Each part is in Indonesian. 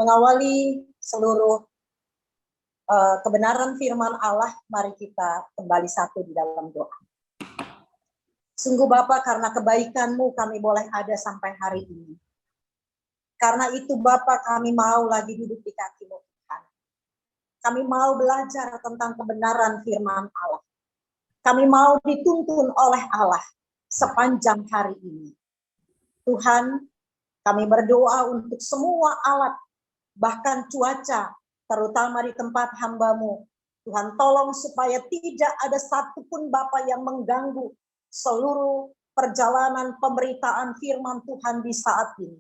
Mengawali seluruh kebenaran firman Allah, mari kita kembali satu di dalam doa. Sungguh Bapa, karena kebaikan-Mu kami boleh ada sampai hari ini. Karena itu Bapa, kami mau lagi duduk di kaki-Mu Tuhan. Kami mau belajar tentang kebenaran firman Allah. Kami mau dituntun oleh Allah sepanjang hari ini. Tuhan, kami berdoa untuk semua alat, bahkan cuaca, terutama di tempat hamba-Mu. Tuhan tolong supaya tidak ada satupun Bapa yang mengganggu seluruh perjalanan pemberitaan firman Tuhan di saat ini.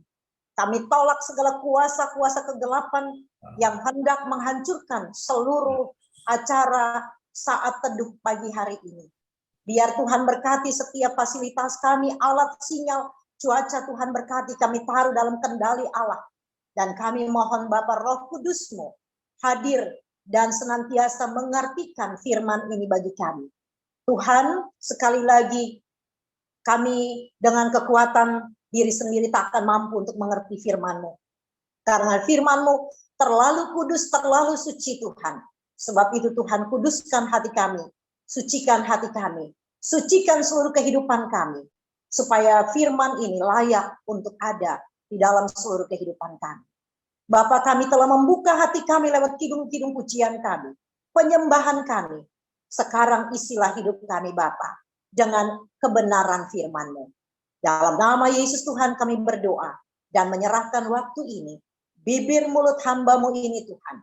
Kami tolak segala kuasa-kuasa kegelapan yang hendak menghancurkan seluruh acara saat teduh pagi hari ini. Biar Tuhan berkati setiap fasilitas kami, alat sinyal, cuaca Tuhan berkati, kami taruh dalam kendali Allah. Dan kami mohon Bapa Roh Kudus-Mu hadir dan senantiasa mengartikan firman ini bagi kami. Tuhan, sekali lagi kami dengan kekuatan diri sendiri tak akan mampu untuk mengerti firman-Mu. Karena firman-Mu terlalu kudus, terlalu suci Tuhan. Sebab itu Tuhan, kuduskan hati kami, sucikan hati kami, sucikan seluruh kehidupan kami. Supaya firman ini layak untuk ada di dalam seluruh kehidupan kami. Bapa, kami telah membuka hati kami lewat kidung-kidung pujian kami, penyembahan kami. Sekarang isilah hidup kami Bapa dengan kebenaran firman-Mu. Dalam nama Yesus Tuhan kami berdoa dan menyerahkan waktu ini, bibir mulut hamba-Mu ini Tuhan,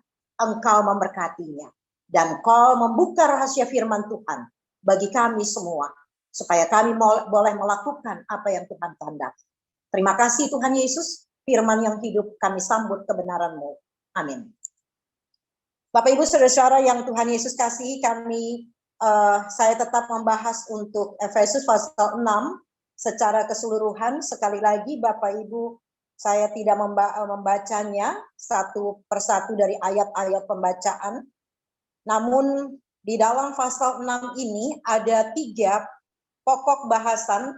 Engkau memberkatinya. Dan Kau membuka rahasia firman Tuhan bagi kami semua, supaya kami boleh melakukan apa yang Tuhan kehendaki. Terima kasih Tuhan Yesus, firman yang hidup kami sambut kebenaran-Mu. Amin. Bapak Ibu Saudara-saudara yang Tuhan Yesus kasihi, saya tetap membahas untuk Efesus pasal 6 secara keseluruhan. Sekali lagi Bapak Ibu, saya tidak membacanya satu persatu dari ayat-ayat pembacaan. Namun di dalam pasal 6 ini ada 3 pokok bahasan.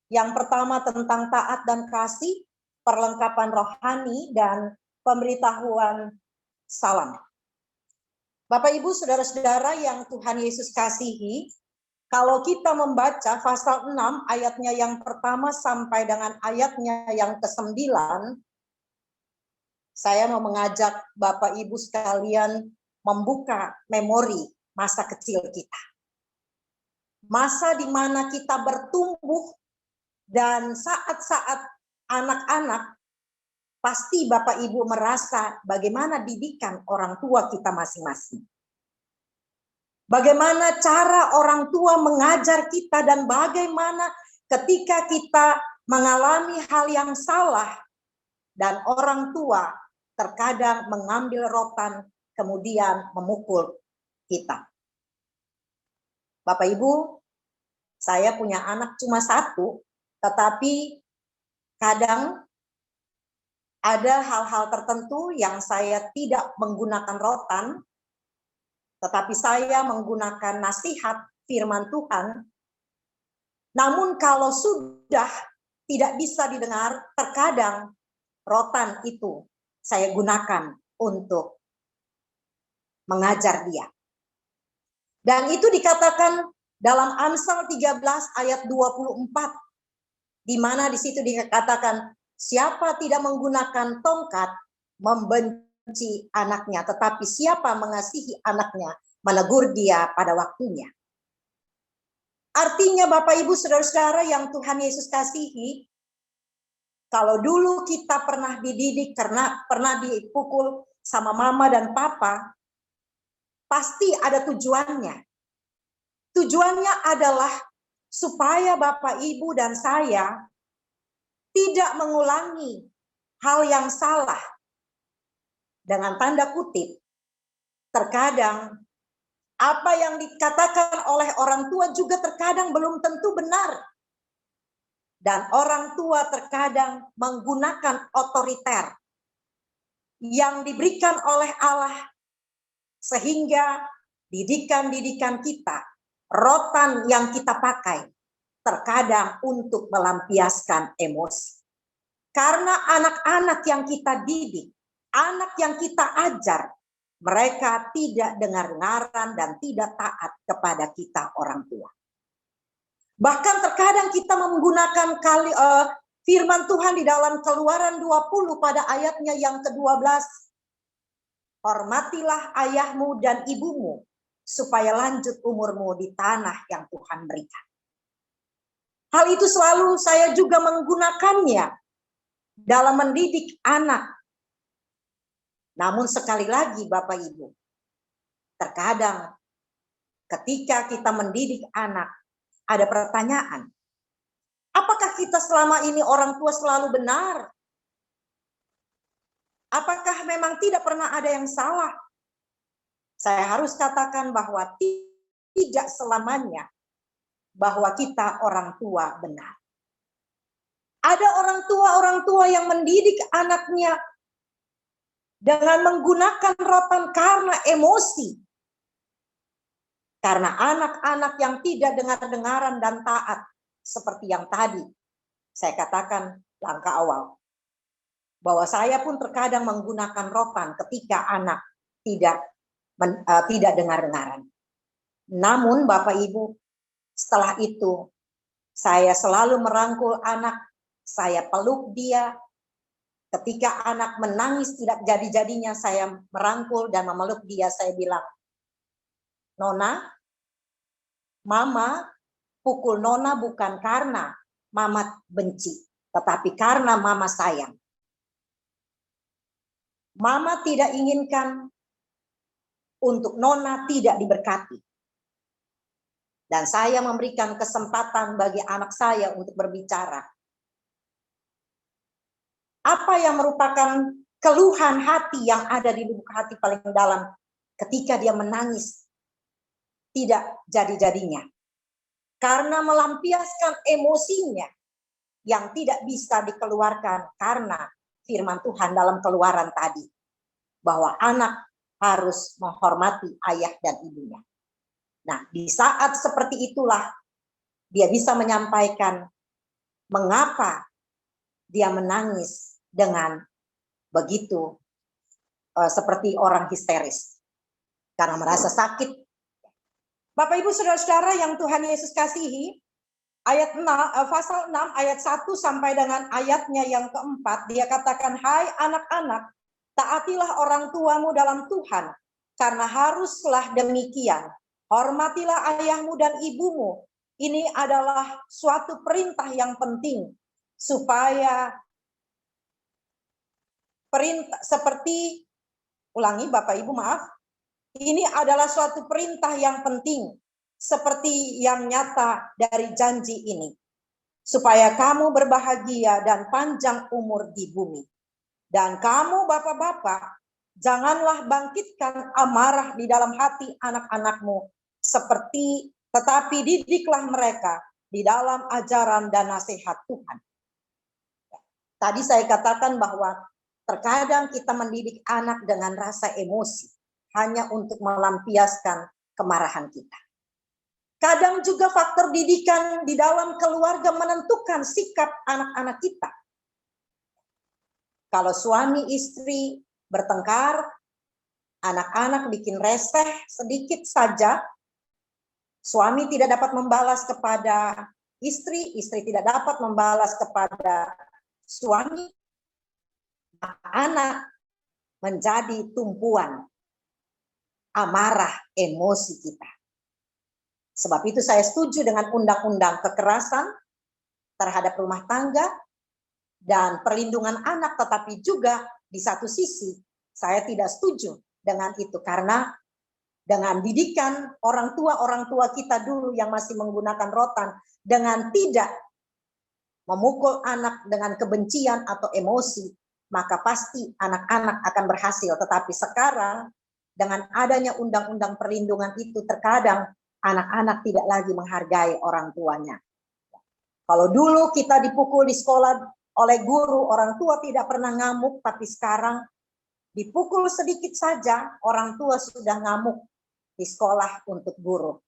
Yang pertama tentang taat dan kasih, perlengkapan rohani, dan pemberitahuan salam. Bapak Ibu Saudara-saudara yang Tuhan Yesus kasihi, kalau kita membaca pasal 6 ayatnya yang pertama sampai dengan ayatnya yang ke-9, saya mau mengajak Bapak Ibu sekalian membuka memori masa kecil kita. Masa di mana kita bertumbuh dan saat-saat anak-anak, pasti Bapak Ibu merasa bagaimana didikan orang tua kita masing-masing. Bagaimana cara orang tua mengajar kita dan bagaimana ketika kita mengalami hal yang salah dan orang tua terkadang mengambil rotan kemudian memukul kita. Bapak Ibu, saya punya anak cuma 1, tetapi kadang ada hal-hal tertentu yang saya tidak menggunakan rotan, tetapi saya menggunakan nasihat firman Tuhan. Namun kalau sudah tidak bisa didengar, terkadang rotan itu saya gunakan untuk mengajar dia. Dan itu dikatakan dalam Amsal 13 ayat 24, di mana di situ dikatakan, siapa tidak menggunakan tongkat membenci anaknya, tetapi siapa mengasihi anaknya menegur dia pada waktunya. Artinya Bapak Ibu Saudara-saudara yang Tuhan Yesus kasihi, kalau dulu kita pernah dididik karena pernah dipukul sama mama dan papa, pasti ada tujuannya. Tujuannya adalah supaya Bapak Ibu dan saya tidak mengulangi hal yang salah. Dengan tanda kutip, terkadang apa yang dikatakan oleh orang tua juga terkadang belum tentu benar. Dan orang tua terkadang menggunakan otoriter yang diberikan oleh Allah, sehingga didikan-didikan kita, rotan yang kita pakai, terkadang untuk melampiaskan emosi. Karena anak-anak yang kita didik Anak yang kita ajar, mereka tidak dengar-dengaran dan tidak taat kepada kita orang tua. Bahkan terkadang kita menggunakan firman Tuhan di dalam Keluaran 20 pada ayatnya yang ke-12. Hormatilah ayahmu dan ibumu, supaya lanjut umurmu di tanah yang Tuhan berikan. Hal itu selalu saya juga menggunakannya dalam mendidik anak. Namun sekali lagi Bapak Ibu, terkadang ketika kita mendidik anak, ada pertanyaan. Apakah kita selama ini orang tua selalu benar? Apakah memang tidak pernah ada yang salah? Saya harus katakan bahwa tidak selamanya bahwa kita orang tua benar. Ada orang tua yang mendidik anaknya dengan menggunakan rotan karena emosi. Karena anak-anak yang tidak dengar-dengaran dan taat, seperti yang tadi saya katakan langkah awal. Bahwa saya pun terkadang menggunakan rotan ketika anak tidak dengar-dengaran. Namun Bapak Ibu, setelah itu saya selalu merangkul anak, saya peluk dia. Ketika anak menangis tidak jadi-jadinya, saya merangkul dan memeluk dia, saya bilang, Nona, Mama pukul Nona bukan karena Mama benci, tetapi karena Mama sayang. Mama tidak inginkan untuk Nona tidak diberkati. Dan saya memberikan kesempatan bagi anak saya untuk berbicara. Apa yang merupakan keluhan hati yang ada di lubuk hati paling dalam ketika dia menangis tidak jadi-jadinya. Karena melampiaskan emosinya yang tidak bisa dikeluarkan karena firman Tuhan dalam Keluaran tadi. Bahwa anak harus menghormati ayah dan ibunya. Nah, di saat seperti itulah dia bisa menyampaikan mengapa dia menangis dengan begitu seperti orang histeris. Karena merasa sakit. Bapak Ibu Saudara-saudara yang Tuhan Yesus kasihi, ayat 6, pasal 6 ayat 1 sampai dengan ayatnya yang keempat, dia katakan, hai anak-anak, taatilah orang tuamu dalam Tuhan, karena haruslah demikian. Hormatilah ayahmu dan ibumu. Ini adalah suatu perintah yang penting, supaya perintah seperti, ulangi Bapak Ibu maaf, ini adalah suatu perintah yang penting, seperti yang nyata dari janji ini, supaya kamu berbahagia dan panjang umur di bumi. Dan kamu bapak-bapak, janganlah bangkitkan amarah di dalam hati anak-anakmu, tetapi didiklah mereka di dalam ajaran dan nasihat Tuhan. Tadi saya katakan bahwa terkadang kita mendidik anak dengan rasa emosi, hanya untuk melampiaskan kemarahan kita. Kadang juga faktor didikan di dalam keluarga menentukan sikap anak-anak kita. Kalau suami istri bertengkar, anak-anak bikin reseh sedikit saja, suami tidak dapat membalas kepada istri, istri tidak dapat membalas kepada suami, anak menjadi tumpuan amarah emosi kita. Sebab itu saya setuju dengan undang-undang kekerasan terhadap rumah tangga dan perlindungan anak, tetapi juga di satu sisi saya tidak setuju dengan itu, karena dengan didikan orang tua kita dulu yang masih menggunakan rotan, dengan tidak memukul anak dengan kebencian atau emosi, maka pasti anak-anak akan berhasil. Tetapi sekarang dengan adanya undang-undang perlindungan itu, terkadang anak-anak tidak lagi menghargai orang tuanya. Kalau dulu kita dipukul di sekolah oleh guru, orang tua tidak pernah ngamuk, tapi sekarang dipukul sedikit saja, orang tua sudah ngamuk di sekolah untuk guru.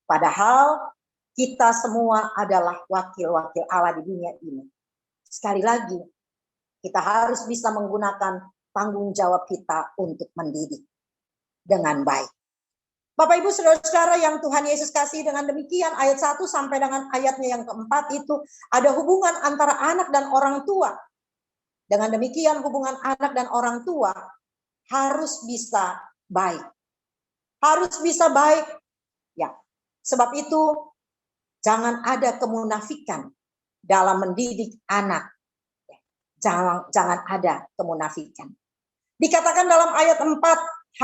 Padahal kita semua adalah wakil-wakil Allah di dunia ini. Sekali lagi, kita harus bisa menggunakan tanggung jawab kita untuk mendidik dengan baik. Bapak Ibu Saudara-saudara yang Tuhan Yesus kasih, dengan demikian ayat 1 sampai dengan ayatnya yang keempat itu ada hubungan antara anak dan orang tua. Dengan demikian hubungan anak dan orang tua harus bisa baik. Harus bisa baik. Ya. Sebab itu jangan ada kemunafikan dalam mendidik anak. Jangan ada kemunafikan. Dikatakan dalam ayat 4,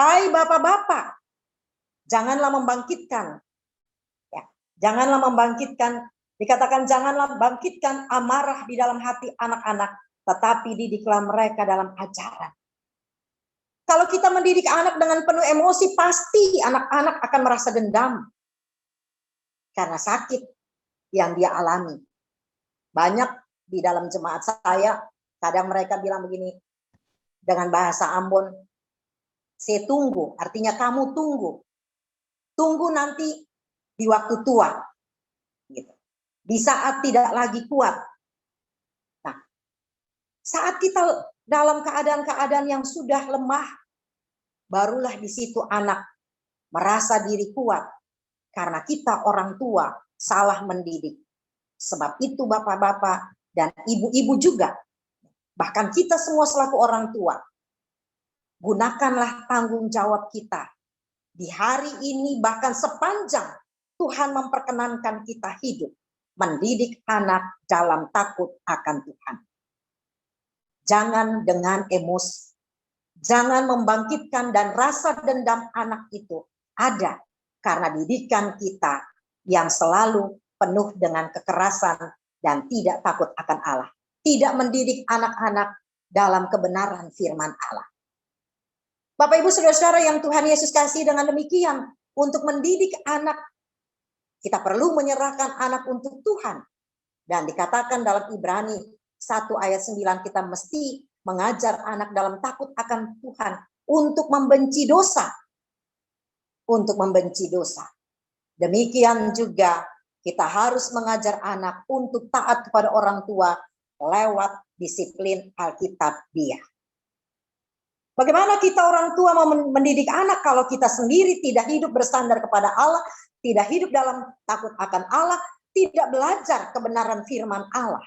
hai bapak-bapak, janganlah membangkitkan. Ya, janganlah membangkitkan, dikatakan janganlah bangkitkan amarah di dalam hati anak-anak, tetapi didiklah mereka dalam ajaran. Kalau kita mendidik anak dengan penuh emosi, pasti anak-anak akan merasa dendam. Karena sakit yang dia alami. Banyak di dalam jemaat saya, kadang mereka bilang begini, dengan bahasa Ambon, saya tunggu, artinya kamu tunggu. Tunggu nanti di waktu tua. Gitu. Di saat tidak lagi kuat. Nah, saat kita dalam keadaan-keadaan yang sudah lemah, barulah di situ anak merasa diri kuat. Karena kita orang tua salah mendidik. Sebab itu bapak-bapak dan ibu-ibu juga, bahkan kita semua selaku orang tua, gunakanlah tanggung jawab kita. Di hari ini bahkan sepanjang Tuhan memperkenankan kita hidup, mendidik anak dalam takut akan Tuhan. Jangan dengan emosi. Jangan membangkitkan dan rasa dendam anak itu ada karena didikan kita yang selalu penuh dengan kekerasan dan tidak takut akan Allah. Tidak mendidik anak-anak dalam kebenaran firman Allah. Bapak Ibu Saudara-saudara yang Tuhan Yesus kasih, dengan demikian untuk mendidik anak, kita perlu menyerahkan anak untuk Tuhan. Dan dikatakan dalam Ibrani 1 ayat 9, kita mesti mengajar anak dalam takut akan Tuhan untuk membenci dosa. Untuk membenci dosa. Demikian juga kita harus mengajar anak untuk taat kepada orang tua lewat disiplin Alkitabiah. Bagaimana kita orang tua mau mendidik anak kalau kita sendiri tidak hidup bersandar kepada Allah, tidak hidup dalam takut akan Allah, tidak belajar kebenaran firman Allah?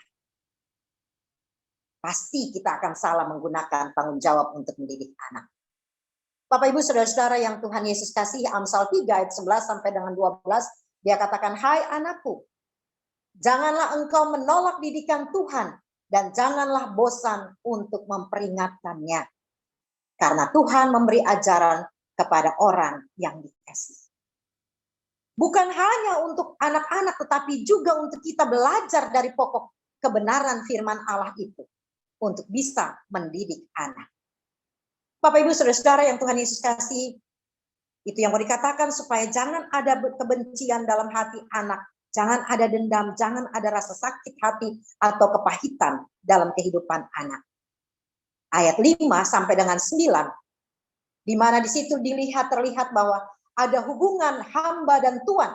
Pasti kita akan salah menggunakan tanggung jawab untuk mendidik anak. Bapak Ibu Saudara-saudara yang Tuhan Yesus kasih, Amsal 3 ayat 11 sampai dengan 12, dia katakan, hai anakku, janganlah engkau menolak didikan Tuhan dan janganlah bosan untuk memperingatkannya. Karena Tuhan memberi ajaran kepada orang yang dikasihi. Bukan hanya untuk anak-anak, tetapi juga untuk kita belajar dari pokok kebenaran firman Allah itu. Untuk bisa mendidik anak. Bapak Ibu Saudara-saudara yang Tuhan Yesus kasih, itu yang mau dikatakan supaya jangan ada kebencian dalam hati anak. Jangan ada dendam, jangan ada rasa sakit hati atau kepahitan dalam kehidupan anak. Ayat 5 sampai dengan 9, di mana di situ terlihat bahwa ada hubungan hamba dan tuan.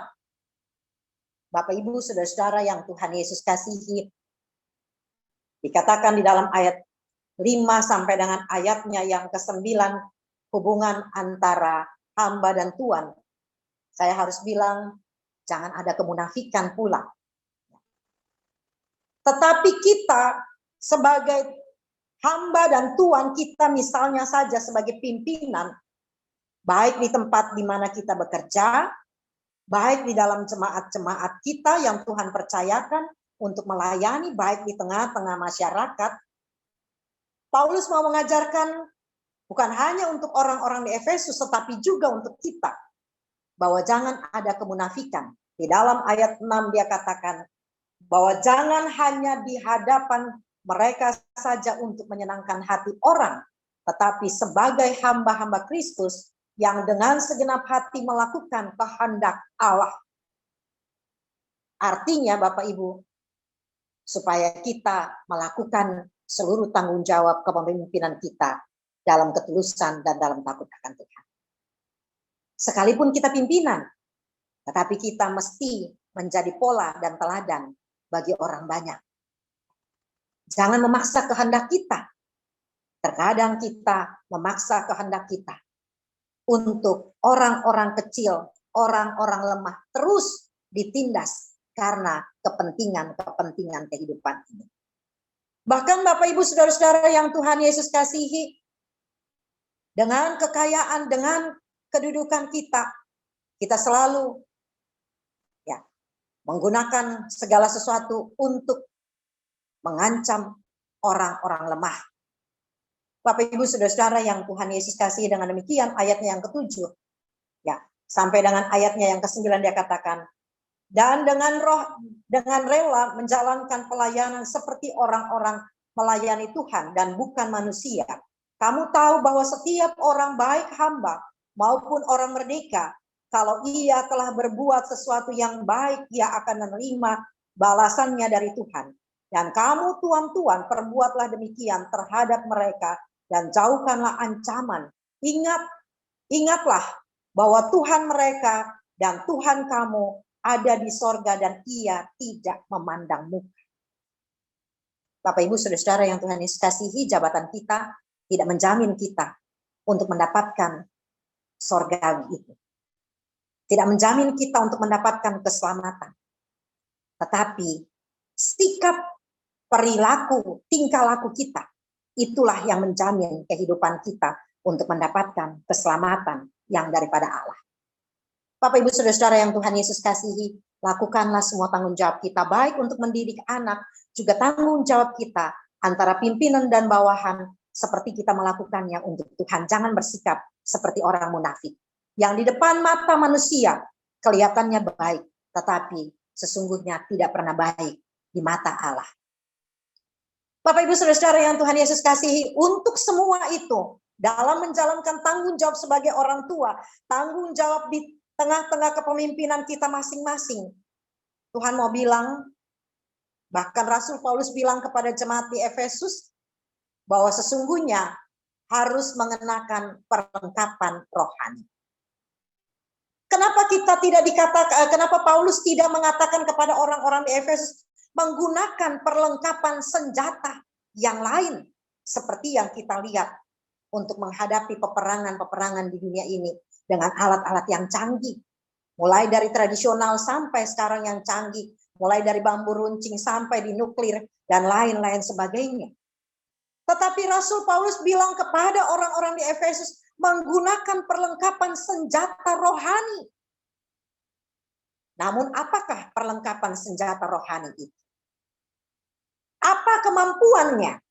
Bapak Ibu Saudara-saudara yang Tuhan Yesus kasihi, dikatakan di dalam ayat 5 sampai dengan ayatnya yang ke-9, hubungan antara hamba dan tuan. Saya harus bilang, jangan ada kemunafikan pula. Tetapi kita sebagai hamba dan tuan, kita misalnya saja sebagai pimpinan, baik di tempat di mana kita bekerja, baik di dalam jemaat-jemaat kita yang Tuhan percayakan untuk melayani, baik di tengah-tengah masyarakat. Paulus mau mengajarkan bukan hanya untuk orang-orang di Efesus, tetapi juga untuk kita, bahwa jangan ada kemunafikan. Di dalam ayat 6 dia katakan bahwa jangan hanya di hadapan mereka saja untuk menyenangkan hati orang, tetapi sebagai hamba-hamba Kristus yang dengan segenap hati melakukan kehendak Allah. Artinya Bapak Ibu, supaya kita melakukan seluruh tanggung jawab kepemimpinan kita dalam ketulusan dan dalam takut akan Tuhan. Sekalipun kita pimpinan, tetapi kita mesti menjadi pola dan teladan bagi orang banyak. Jangan memaksa kehendak kita, Terkadang kita memaksa kehendak kita untuk orang-orang kecil, orang-orang lemah terus ditindas karena kepentingan-kepentingan kehidupan ini. Bahkan Bapak Ibu Saudara-saudara yang Tuhan Yesus kasihi, dengan kekayaan, dengan kedudukan kita selalu menggunakan segala sesuatu untuk mengancam orang-orang lemah. Bapak Ibu Saudara-saudara yang Tuhan Yesus kasihi, dengan demikian ayatnya yang ke-7 sampai dengan ayatnya yang ke-9 dia katakan, dan dengan rela menjalankan pelayanan seperti orang-orang melayani Tuhan dan bukan manusia. Kamu tahu bahwa setiap orang, baik hamba maupun orang merdeka, kalau ia telah berbuat sesuatu yang baik, ia akan menerima balasannya dari Tuhan. Dan kamu tuan-tuan, perbuatlah demikian terhadap mereka dan jauhkanlah ancaman. Ingatlah bahwa Tuhan mereka dan Tuhan kamu ada di sorga dan ia tidak memandang muka. Bapak Ibu Saudara-saudara yang Tuhan Yesus kasihi, jabatan kita tidak menjamin kita untuk mendapatkan sorgawi itu. Tidak menjamin kita untuk mendapatkan keselamatan. Tetapi sikap, perilaku, tingkah laku kita, itulah yang menjamin kehidupan kita untuk mendapatkan keselamatan yang daripada Allah. Bapak Ibu Saudara-saudara yang Tuhan Yesus kasihi, lakukanlah semua tanggung jawab kita, baik untuk mendidik anak, juga tanggung jawab kita antara pimpinan dan bawahan, seperti kita melakukannya untuk Tuhan. Jangan bersikap seperti orang munafik, yang di depan mata manusia kelihatannya baik, tetapi sesungguhnya tidak pernah baik di mata Allah. Bapak Ibu Saudara-saudara yang Tuhan Yesus kasihi, untuk semua itu, dalam menjalankan tanggung jawab sebagai orang tua, tanggung jawab di tengah-tengah kepemimpinan kita masing-masing, Tuhan mau bilang, bahkan Rasul Paulus bilang kepada jemaat di Efesus, bahwa sesungguhnya harus mengenakan perlengkapan rohani. Kenapa kita tidak dikatakan, kenapa Paulus tidak mengatakan kepada orang-orang di Efesus menggunakan perlengkapan senjata yang lain seperti yang kita lihat untuk menghadapi peperangan-peperangan di dunia ini dengan alat-alat yang canggih, mulai dari tradisional sampai sekarang yang canggih, mulai dari bambu runcing sampai di nuklir dan lain-lain sebagainya. Tetapi Rasul Paulus bilang kepada orang-orang di Efesus menggunakan perlengkapan senjata rohani. Namun apakah perlengkapan senjata rohani itu? Apa kemampuannya?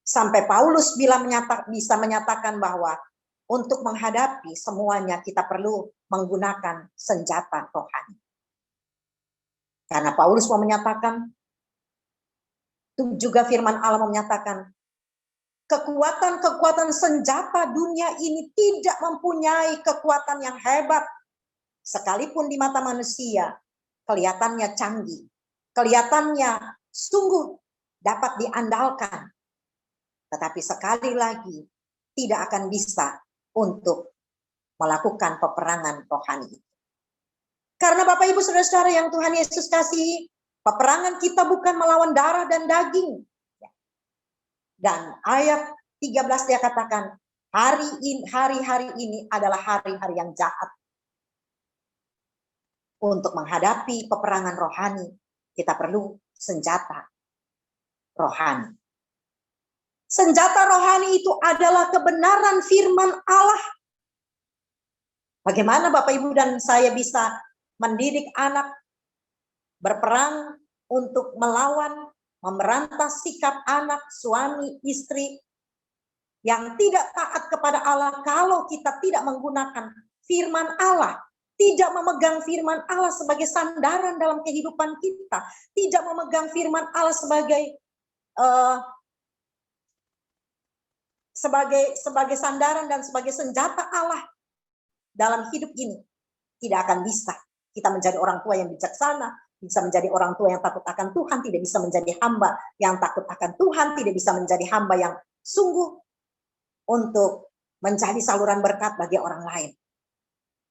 Sampai Paulus bisa menyatakan bahwa untuk menghadapi semuanya kita perlu menggunakan senjata rohani. Karena Paulus mau menyatakan, itu juga firman Allah menyatakan, kekuatan-kekuatan senjata dunia ini tidak mempunyai kekuatan yang hebat. Sekalipun di mata manusia, kelihatannya canggih. Kelihatannya sungguh dapat diandalkan. Tetapi sekali lagi, tidak akan bisa untuk melakukan peperangan rohani. Karena Bapak Ibu Saudara-saudara yang Tuhan Yesus kasihi, peperangan kita bukan melawan darah dan daging. Dan ayat 13 dia katakan, hari-hari ini adalah hari-hari yang jahat. Untuk menghadapi peperangan rohani, kita perlu senjata rohani. Senjata rohani itu adalah kebenaran firman Allah. Bagaimana Bapak Ibu dan saya bisa mendidik anak berperang untuk melawan, memerantas sikap anak, suami, istri yang tidak taat kepada Allah kalau kita tidak menggunakan firman Allah, tidak memegang firman Allah sebagai sandaran dalam kehidupan kita, tidak memegang firman Allah sebagai sandaran dan sebagai senjata Allah dalam hidup ini, tidak akan bisa kita menjadi orang tua yang bijaksana, bisa menjadi orang tua yang takut akan Tuhan, tidak bisa menjadi hamba yang takut akan Tuhan, tidak bisa menjadi hamba yang sungguh untuk menjadi saluran berkat bagi orang lain.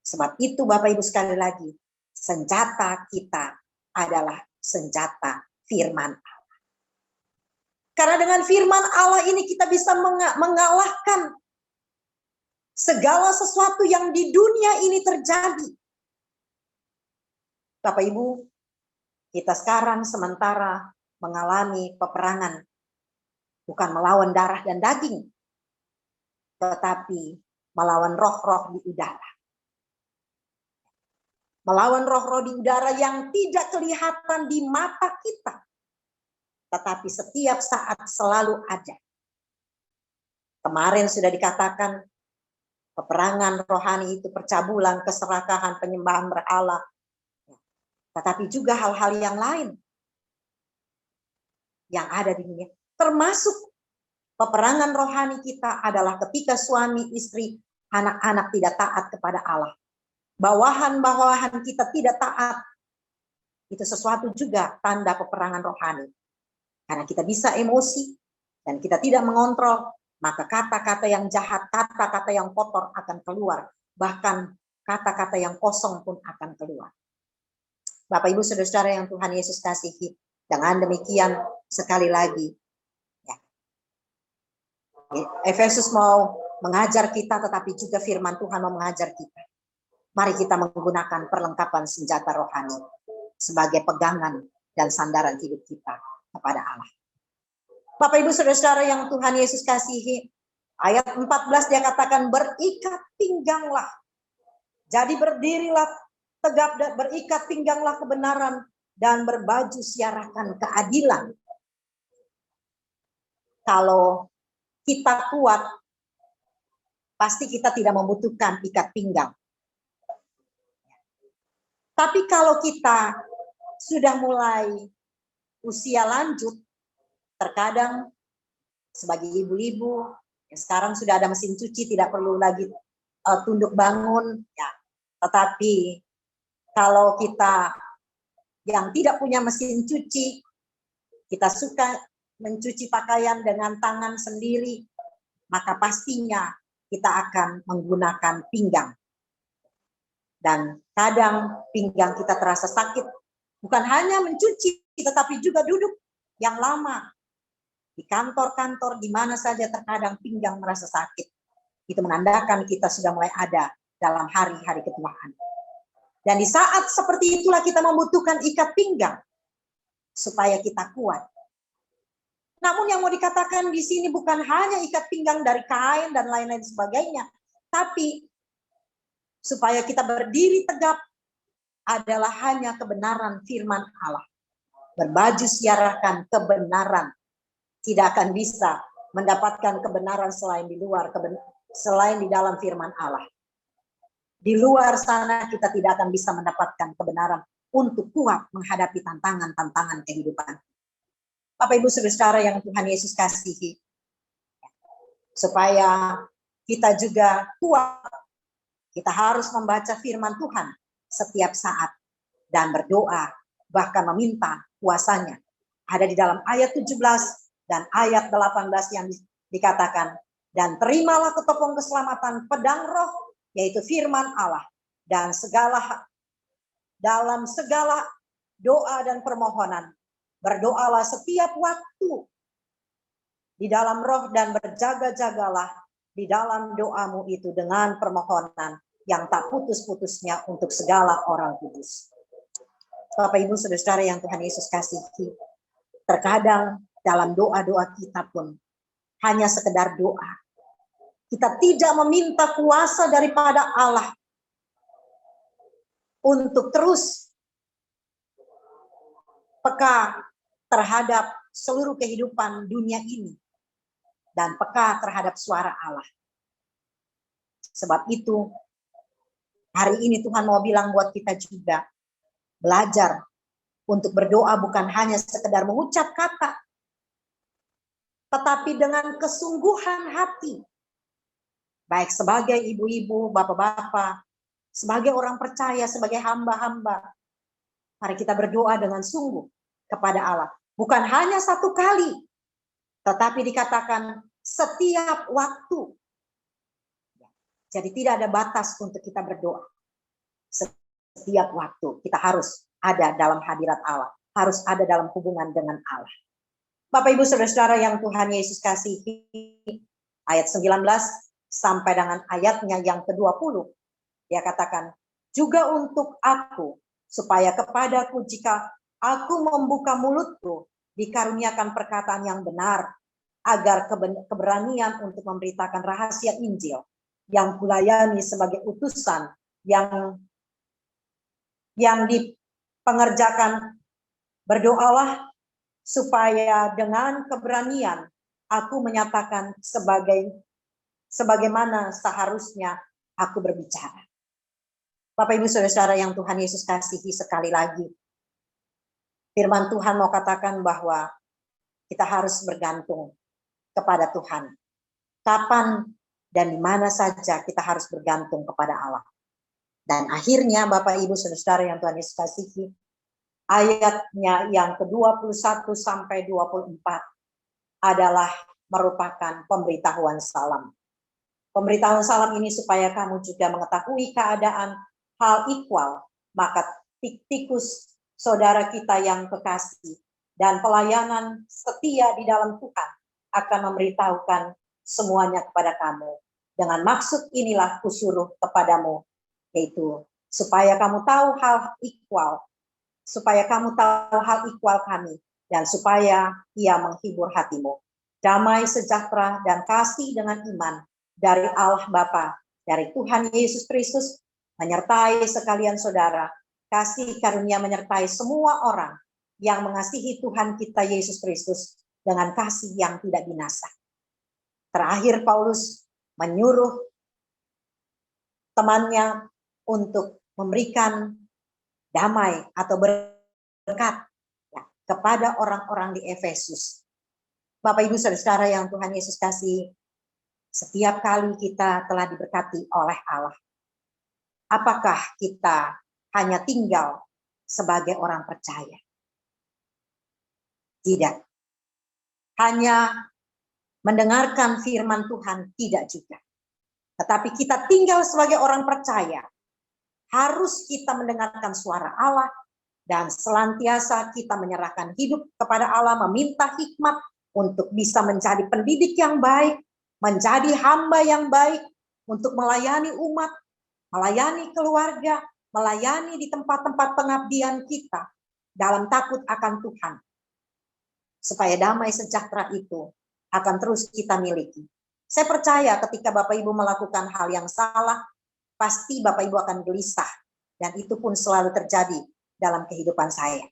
Sebab itu Bapak Ibu sekali lagi, senjata kita adalah senjata firman Allah. Karena dengan firman Allah ini kita bisa mengalahkan segala sesuatu yang di dunia ini terjadi. Bapak Ibu, kita sekarang sementara mengalami peperangan. Bukan melawan darah dan daging, tetapi melawan roh-roh di udara. Melawan roh-roh di udara yang tidak kelihatan di mata kita, tetapi setiap saat selalu ada. Kemarin sudah dikatakan, peperangan rohani itu percabulan, keserakahan, penyembahan berhala, tetapi juga hal-hal yang lain yang ada di dunia. Termasuk peperangan rohani kita adalah ketika suami, istri, anak-anak tidak taat kepada Allah. Bawahan-bawahan kita tidak taat. Itu sesuatu juga tanda peperangan rohani. Karena kita bisa emosi dan kita tidak mengontrol, maka kata-kata yang jahat, kata-kata yang kotor akan keluar. Bahkan kata-kata yang kosong pun akan keluar. Bapak Ibu Saudara-saudara yang Tuhan Yesus kasihi, dengan demikian sekali lagi, Efesus mau mengajar kita, tetapi juga firman Tuhan mau mengajar kita. Mari kita menggunakan perlengkapan senjata rohani sebagai pegangan dan sandaran hidup kita kepada Allah. Bapak Ibu Saudara-saudara yang Tuhan Yesus kasihi, ayat 14 dia katakan berikat pingganglah. Jadi berdirilah tegap, berikat pingganglah kebenaran dan berbaju siarakan keadilan. Kalau kita kuat, pasti kita tidak membutuhkan ikat pinggang. Tapi kalau kita sudah mulai usia lanjut, terkadang sebagai ibu-ibu, ya sekarang sudah ada mesin cuci, tidak perlu lagi tunduk bangun. Ya. Tetapi kalau kita yang tidak punya mesin cuci, kita suka mencuci pakaian dengan tangan sendiri, maka pastinya kita akan menggunakan pinggang. Dan kadang pinggang kita terasa sakit, bukan hanya mencuci, tetapi juga duduk yang lama. Di kantor-kantor, di mana saja terkadang pinggang merasa sakit. Itu menandakan kita sudah mulai ada dalam hari-hari ketuaan. Dan di saat seperti itulah kita membutuhkan ikat pinggang, supaya kita kuat. Namun yang mau dikatakan di sini bukan hanya ikat pinggang dari kain dan lain-lain sebagainya, tapi supaya kita berdiri tegap adalah hanya kebenaran firman Allah. Berbaju siarakan kebenaran. Tidak akan bisa mendapatkan kebenaran selain di luar, selain di dalam firman Allah. Di luar sana kita tidak akan bisa mendapatkan kebenaran untuk kuat menghadapi tantangan-tantangan kehidupan. Bapak Ibu Saudara yang Tuhan Yesus kasihi, supaya kita juga kuat, kita harus membaca firman Tuhan setiap saat dan berdoa, bahkan meminta kuasanya. Ada di dalam ayat 17 dan ayat 18 yang dikatakan, dan terimalah ketopong keselamatan pedang roh, yaitu firman Allah, dan dalam segala doa dan permohonan berdoalah setiap waktu di dalam roh dan berjaga-jagalah di dalam doamu itu dengan permohonan yang tak putus-putusnya untuk segala orang kudus. Bapak Ibu Saudara yang Tuhan Yesus kasihi, terkadang dalam doa-doa kita pun hanya sekedar doa. Kita tidak meminta kuasa daripada Allah untuk terus peka terhadap seluruh kehidupan dunia ini dan peka terhadap suara Allah. Sebab itu hari ini Tuhan mau bilang buat kita juga, belajar untuk berdoa bukan hanya sekedar mengucap kata, tetapi dengan kesungguhan hati. Baik sebagai ibu-ibu, bapak-bapak, sebagai orang percaya, sebagai hamba-hamba. Mari kita berdoa dengan sungguh kepada Allah. Bukan hanya satu kali, tetapi dikatakan setiap waktu. Jadi tidak ada batas untuk kita berdoa. Setiap waktu kita harus ada dalam hadirat Allah. Harus ada dalam hubungan dengan Allah. Bapak Ibu Saudara-saudara yang Tuhan Yesus kasihi, ayat 19 sampai dengan ayatnya yang ke-20. Dia katakan, juga untuk aku, supaya kepadaku jika aku membuka mulutku, dikaruniakan perkataan yang benar, agar keberanian untuk memberitakan rahasia Injil, yang kulayani sebagai utusan, yang dipengerjakan. Berdoalah supaya dengan keberanian aku menyatakan sebagaimana seharusnya aku berbicara. Bapak Ibu Saudara yang Tuhan Yesus kasihi, sekali lagi firman Tuhan mau katakan bahwa kita harus bergantung kepada Tuhan. Kapan dan di mana saja kita harus bergantung kepada Allah. Dan akhirnya Bapak Ibu Saudara yang Tuhan Yesus kasihi, ayatnya yang ke-21 sampai 24 adalah merupakan pemberitahuan salam. Pemberitahuan salam ini supaya kamu juga mengetahui keadaan hal ikhwal, maka Tikus, saudara kita yang kekasih dan pelayanan setia di dalam Tuhan, akan memberitahukan semuanya kepada kamu. Dengan maksud inilah kusuruh kepadamu, yaitu supaya kamu tahu hal ikhwal, supaya kamu tahu hal ikhwal kami, dan supaya ia menghibur hatimu. Damai, sejahtera, dan kasih dengan iman dari Allah Bapa, dari Tuhan Yesus Kristus, menyertai sekalian saudara. Kasih karunia menyertai semua orang yang mengasihi Tuhan kita Yesus Kristus dengan kasih yang tidak binasa. Terakhir Paulus menyuruh temannya untuk memberikan damai atau berkat ya, kepada orang-orang di Efesus. Bapak Ibu Saudara yang Tuhan Yesus kasih, setiap kali kita telah diberkati oleh Allah, apakah kita hanya tinggal sebagai orang percaya? Tidak. Hanya mendengarkan firman Tuhan, tidak juga. Tetapi kita tinggal sebagai orang percaya. Harus kita mendengarkan suara Allah dan senantiasa kita menyerahkan hidup kepada Allah, meminta hikmat untuk bisa menjadi pendidik yang baik, menjadi hamba yang baik, untuk melayani umat, melayani keluarga, melayani di tempat-tempat pengabdian kita dalam takut akan Tuhan. Supaya damai sejahtera itu akan terus kita miliki. Saya percaya ketika Bapak Ibu melakukan hal yang salah, pasti Bapak Ibu akan gelisah. Dan itu pun selalu terjadi dalam kehidupan saya.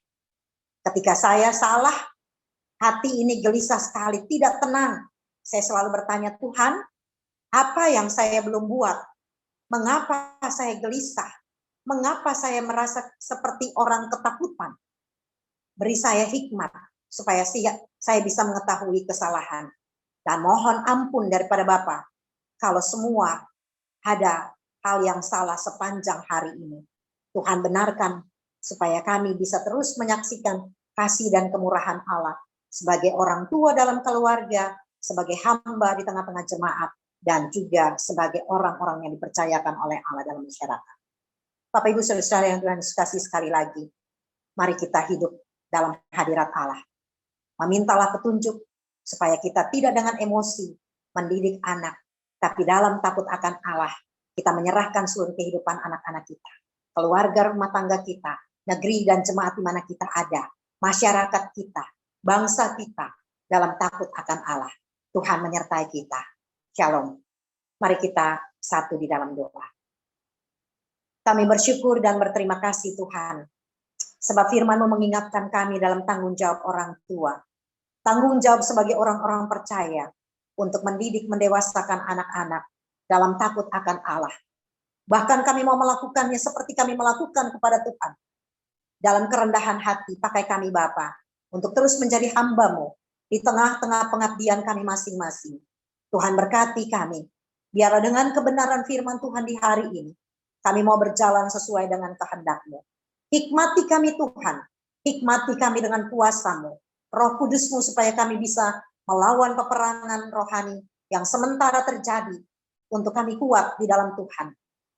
Ketika saya salah, hati ini gelisah sekali, tidak tenang. Saya selalu bertanya, Tuhan, apa yang saya belum buat? Mengapa saya gelisah? Mengapa saya merasa seperti orang ketakutan? Beri saya hikmat supaya saya bisa mengetahui kesalahan. Dan mohon ampun daripada Bapa kalau semua ada hal yang salah sepanjang hari ini. Tuhan benarkan supaya kami bisa terus menyaksikan kasih dan kemurahan Allah sebagai orang tua dalam keluarga, sebagai hamba di tengah-tengah jemaat, dan juga sebagai orang-orang yang dipercayakan oleh Allah dalam masyarakat. Bapak Ibu Saudara yang Tuhan kasih, sekali lagi, mari kita hidup dalam hadirat Allah. Memintalah petunjuk supaya kita tidak dengan emosi mendidik anak, tapi dalam takut akan Allah, kita menyerahkan seluruh kehidupan anak-anak kita, keluarga rumah tangga kita, negeri dan jemaat di mana kita ada, masyarakat kita, bangsa kita, dalam takut akan Allah. Tuhan menyertai kita. Shalom. Mari kita satu di dalam doa. Kami bersyukur dan berterima kasih Tuhan, sebab firman-Mu mengingatkan kami dalam tanggung jawab orang tua, tanggung jawab sebagai orang-orang percaya untuk mendidik, mendewasakan anak-anak dalam takut akan Allah. Bahkan kami mau melakukannya seperti kami melakukan kepada Tuhan. Dalam kerendahan hati, pakai kami Bapa untuk terus menjadi hamba-Mu di tengah-tengah pengabdian kami masing-masing. Tuhan berkati kami. Biarlah dengan kebenaran firman Tuhan di hari ini, kami mau berjalan sesuai dengan kehendak-Mu. Hikmati kami Tuhan, hikmati kami dengan kuasa-Mu, Roh Kudus-Mu, supaya kami bisa melawan peperangan rohani yang sementara terjadi, untuk kami kuat di dalam Tuhan.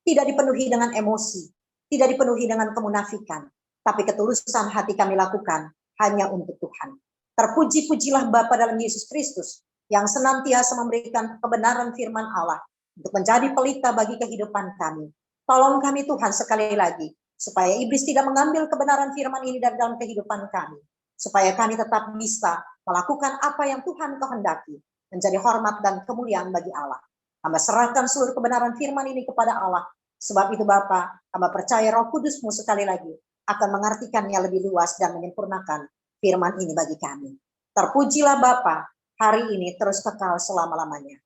Tidak dipenuhi dengan emosi, tidak dipenuhi dengan kemunafikan, tapi ketulusan hati kami lakukan hanya untuk Tuhan. Terpuji-pujilah Bapa dalam Yesus Kristus yang senantiasa memberikan kebenaran firman Allah untuk menjadi pelita bagi kehidupan kami. Tolong kami Tuhan sekali lagi, supaya iblis tidak mengambil kebenaran firman ini dari dalam kehidupan kami. Supaya kami tetap bisa melakukan apa yang Tuhan kehendaki, menjadi hormat dan kemuliaan bagi Allah. Hamba serahkan seluruh kebenaran firman ini kepada Allah. Sebab itu Bapa, hamba percaya Roh Kudus-Mu sekali lagi akan mengartikannya lebih luas dan menyempurnakan firman ini bagi kami. Terpujilah Bapa hari ini terus kekal selama-lamanya.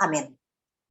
Amin.